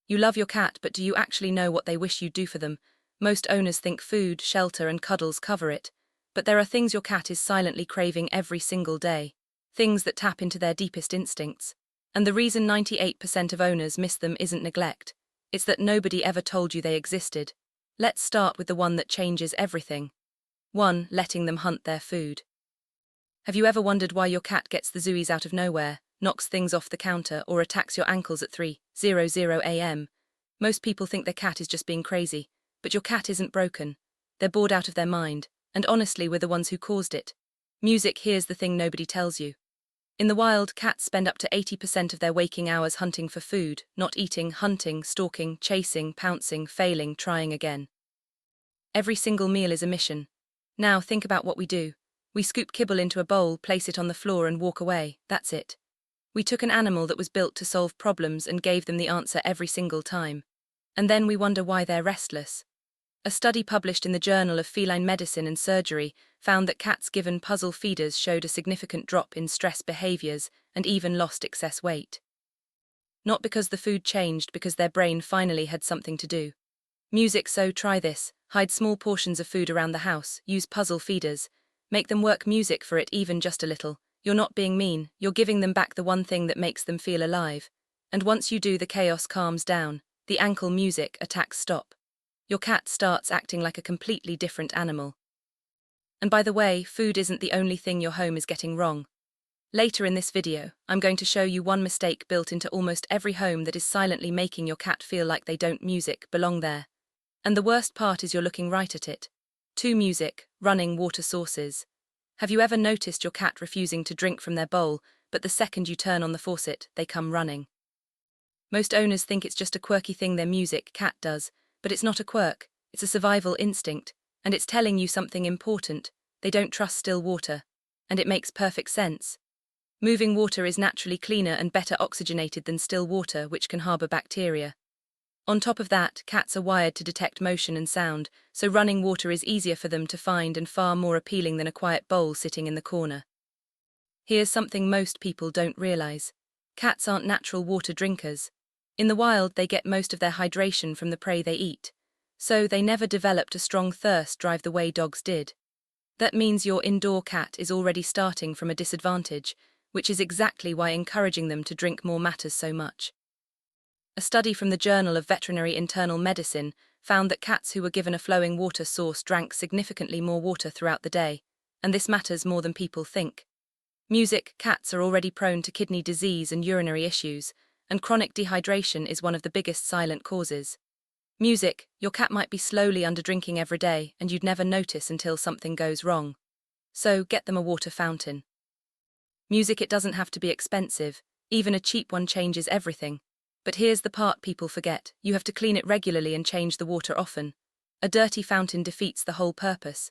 You love your cat, but do you actually know what they wish you'd do for them? Most owners think food, shelter, and cuddles cover it. But there are things your cat is silently craving every single day. Things that tap into their deepest instincts. And the reason 98% of owners miss them isn't neglect. It's that nobody ever told you they existed. Let's start with the one that changes everything. 1. Letting them hunt their food. Have you ever wondered why your cat gets the zoomies out of nowhere, knocks things off the counter, or attacks your ankles at 3:00 a.m.? Most people think their cat is just being crazy, but your cat isn't broken. They're bored out of their mind, and honestly, we're the ones who caused it. Music. Here's the thing nobody tells you. In the wild, cats spend up to 80% of their waking hours hunting for food, not eating, hunting, stalking, chasing, pouncing, failing, trying again. Every single meal is a mission. Now think about what we do. We scoop kibble into a bowl, place it on the floor and walk away. That's it. We took an animal that was built to solve problems and gave them the answer every single time. And then we wonder why they're restless. A study published in the Journal of Feline Medicine and Surgery found that cats given puzzle feeders showed a significant drop in stress behaviors and even lost excess weight. Not because the food changed, because their brain finally had something to do. Music. So try this. Hide small portions of food around the house, use puzzle feeders, make them work music for it even just a little. You're not being mean, you're giving them back the one thing that makes them feel alive. And once you do, the chaos calms down, the ankle music, attacks stop. Your cat starts acting like a completely different animal. And by the way, food isn't the only thing your home is getting wrong. Later in this video, I'm going to show you one mistake built into almost every home that is silently making your cat feel like they don't belong there. And the worst part is you're looking right at it. 2. Music, running water sources. Have you ever noticed your cat refusing to drink from their bowl, but the second you turn on the faucet, they come running? Most owners think it's just a quirky thing their cat does, but it's not a quirk, it's a survival instinct, and it's telling you something important. They don't trust still water. And it makes perfect sense. Moving water is naturally cleaner and better oxygenated than still water, which can harbor bacteria. On top of that, cats are wired to detect motion and sound, so running water is easier for them to find and far more appealing than a quiet bowl sitting in the corner. Here's something most people don't realize. Cats aren't natural water drinkers. In the wild, they get most of their hydration from the prey they eat. So they never developed a strong thirst drive the way dogs did. That means your indoor cat is already starting from a disadvantage, which is exactly why encouraging them to drink more matters so much. A study from the Journal of Veterinary Internal Medicine found that cats who were given a flowing water source drank significantly more water throughout the day, and this matters more than people think. Music. Cats are already prone to kidney disease and urinary issues, and chronic dehydration is one of the biggest silent causes. Music. Your cat might be slowly underdrinking every day, and you'd never notice until something goes wrong. So get them a water fountain. Music. It doesn't have to be expensive, even a cheap one changes everything. But here's the part people forget, you have to clean it regularly and change the water often. A dirty fountain defeats the whole purpose.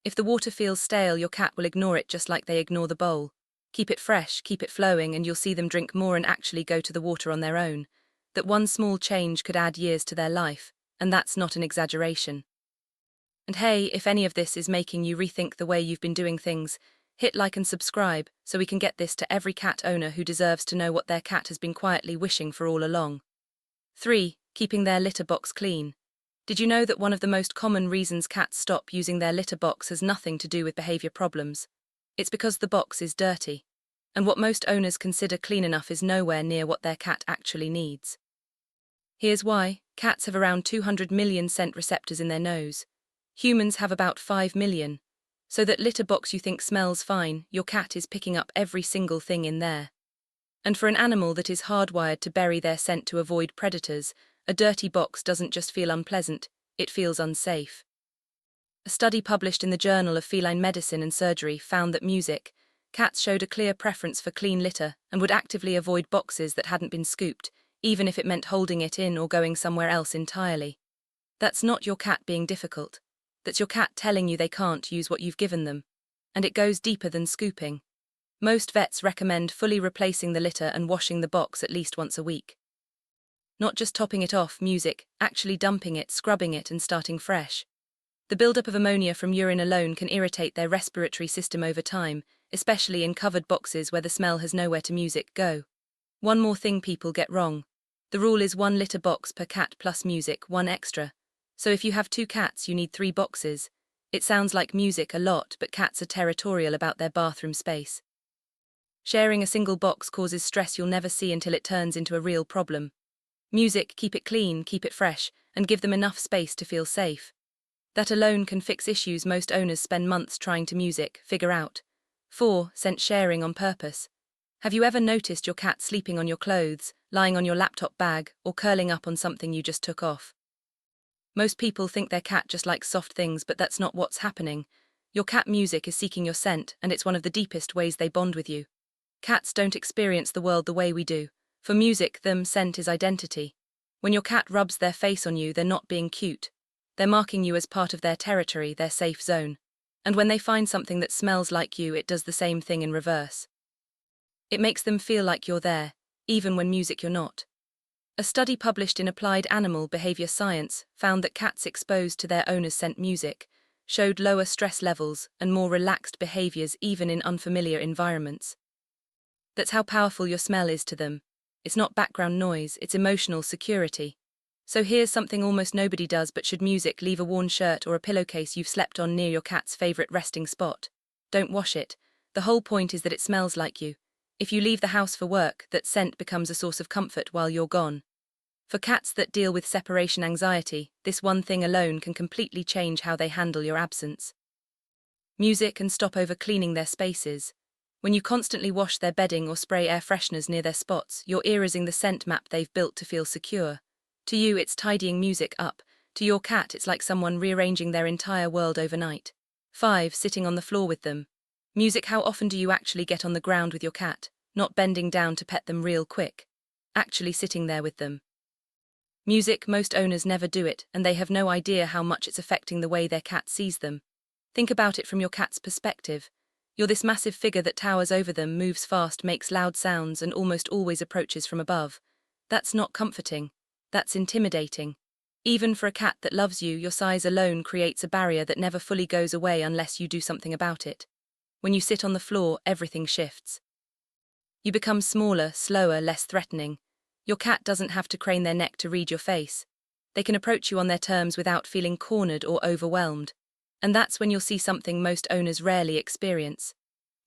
If the water feels stale, your cat will ignore it just like they ignore the bowl. Keep it fresh, keep it flowing, and you'll see them drink more and actually go to the water on their own. That one small change could add years to their life, and that's not an exaggeration. And hey, if any of this is making you rethink the way you've been doing things, hit like and subscribe so we can get this to every cat owner who deserves to know what their cat has been quietly wishing for all along. 3. Keeping their litter box clean. Did you know that one of the most common reasons cats stop using their litter box has nothing to do with behavior problems? It's because the box is dirty. And what most owners consider clean enough is nowhere near what their cat actually needs. Here's why. Cats have around 200 million scent receptors in their nose. Humans have about 5 million. So that litter box you think smells fine, your cat is picking up every single thing in there. And for an animal that is hardwired to bury their scent to avoid predators, a dirty box doesn't just feel unpleasant, it feels unsafe. A study published in the Journal of Feline Medicine and Surgery found that music. Cats showed a clear preference for clean litter and would actively avoid boxes that hadn't been scooped, even if it meant holding it in or going somewhere else entirely. That's not your cat being difficult. That's your cat telling you they can't use what you've given them. And it goes deeper than scooping. Most vets recommend fully replacing the litter and washing the box at least once a week. Not just topping it off, music, actually dumping it, scrubbing it and starting fresh. The buildup of ammonia from urine alone can irritate their respiratory system over time, especially in covered boxes where the smell has nowhere to go. One more thing people get wrong. The rule is 1 litter box per cat plus music, one extra. So if you have 2 cats, you need 3 boxes. It sounds like music a lot, but cats are territorial about their bathroom space. Sharing a single box causes stress you'll never see until it turns into a real problem. Music, keep it clean, keep it fresh, and give them enough space to feel safe. That alone can fix issues most owners spend months trying to figure out. 4. Scent sharing on purpose. Have you ever noticed your cat sleeping on your clothes, lying on your laptop bag, or curling up on something you just took off? Most people think their cat just likes soft things, but that's not what's happening. Your cat music is seeking your scent, and it's one of the deepest ways they bond with you. Cats don't experience the world the way we do. For music, scent is identity. When your cat rubs their face on you, they're not being cute. They're marking you as part of their territory, their safe zone. And when they find something that smells like you, it does the same thing in reverse. It makes them feel like you're there, even when you're not. A study published in Applied Animal Behavior Science found that cats exposed to their owner's scent music showed lower stress levels and more relaxed behaviors even in unfamiliar environments. That's how powerful your smell is to them. It's not background noise, it's emotional security. So here's something almost nobody does, but should music leave a worn shirt or a pillowcase you've slept on near your cat's favorite resting spot? Don't wash it. The whole point is that it smells like you. If you leave the house for work, that scent becomes a source of comfort while you're gone. For cats that deal with separation anxiety, this one thing alone can completely change how they handle your absence. Music, and stop over cleaning their spaces. When you constantly wash their bedding or spray air fresheners near their spots, you're erasing the scent map they've built to feel secure. To you, it's tidying music up. To your cat, it's like someone rearranging their entire world overnight. 5. Sitting on the floor with them. Music. How often do you actually get on the ground with your cat, not bending down to pet them real quick? Actually sitting there with them. Music. Most owners never do it, and they have no idea how much it's affecting the way their cat sees them. Think about it from your cat's perspective. You're this massive figure that towers over them, moves fast, makes loud sounds, and almost always approaches from above. That's not comforting. That's intimidating. Even for a cat that loves you, your size alone creates a barrier that never fully goes away unless you do something about it. When you sit on the floor, everything shifts. You become smaller, slower, less threatening. Your cat doesn't have to crane their neck to read your face. They can approach you on their terms without feeling cornered or overwhelmed. And that's when you'll see something most owners rarely experience.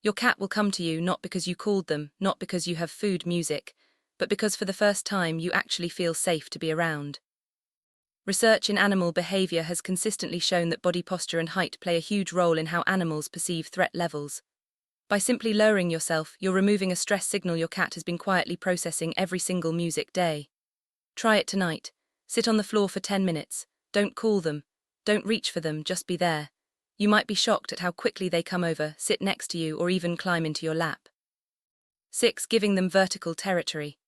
Your cat will come to you not because you called them, not because you have food, music, but because for the first time you actually feel safe to be around. Research in animal behavior has consistently shown that body posture and height play a huge role in how animals perceive threat levels. By simply lowering yourself, you're removing a stress signal your cat has been quietly processing every single music day. Try it tonight. Sit on the floor for 10 minutes. Don't call them. Don't reach for them, just be there. You might be shocked at how quickly they come over, sit next to you, or even climb into your lap. 6. Giving them vertical territory.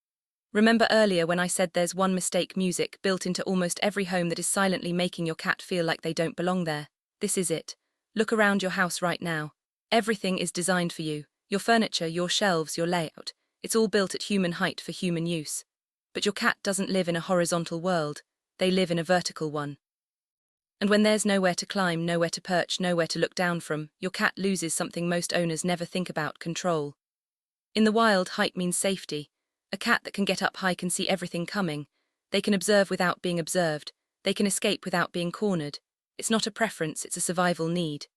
Remember earlier when I said there's one mistake music built into almost every home that is silently making your cat feel like they don't belong there? This is it. Look around your house right now. Everything is designed for you. Your furniture, your shelves, your layout. It's all built at human height for human use. But your cat doesn't live in a horizontal world. They live in a vertical one. And when there's nowhere to climb, nowhere to perch, nowhere to look down from, your cat loses something most owners never think about: control. In the wild, height means safety. A cat that can get up high can see everything coming. They can observe without being observed. They can escape without being cornered. It's not a preference, it's a survival need.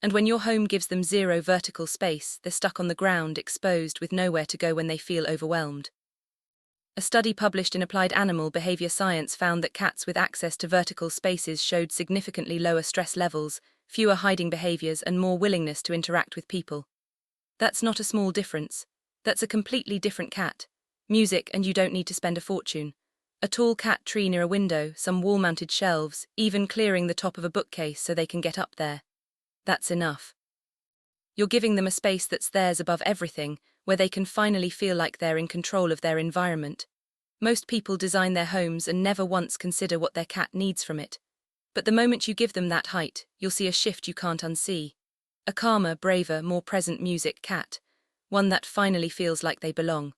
And when your home gives them zero vertical space, they're stuck on the ground, exposed, with nowhere to go when they feel overwhelmed. A study published in Applied Animal Behavior Science found that cats with access to vertical spaces showed significantly lower stress levels, fewer hiding behaviors, and more willingness to interact with people. That's not a small difference. That's a completely different cat. Music, and you don't need to spend a fortune. A tall cat tree near a window, some wall-mounted shelves, even clearing the top of a bookcase so they can get up there. That's enough. You're giving them a space that's theirs above everything, where they can finally feel like they're in control of their environment. Most people design their homes and never once consider what their cat needs from it. But the moment you give them that height, you'll see a shift you can't unsee. A calmer, braver, more present music cat. One that finally feels like they belong.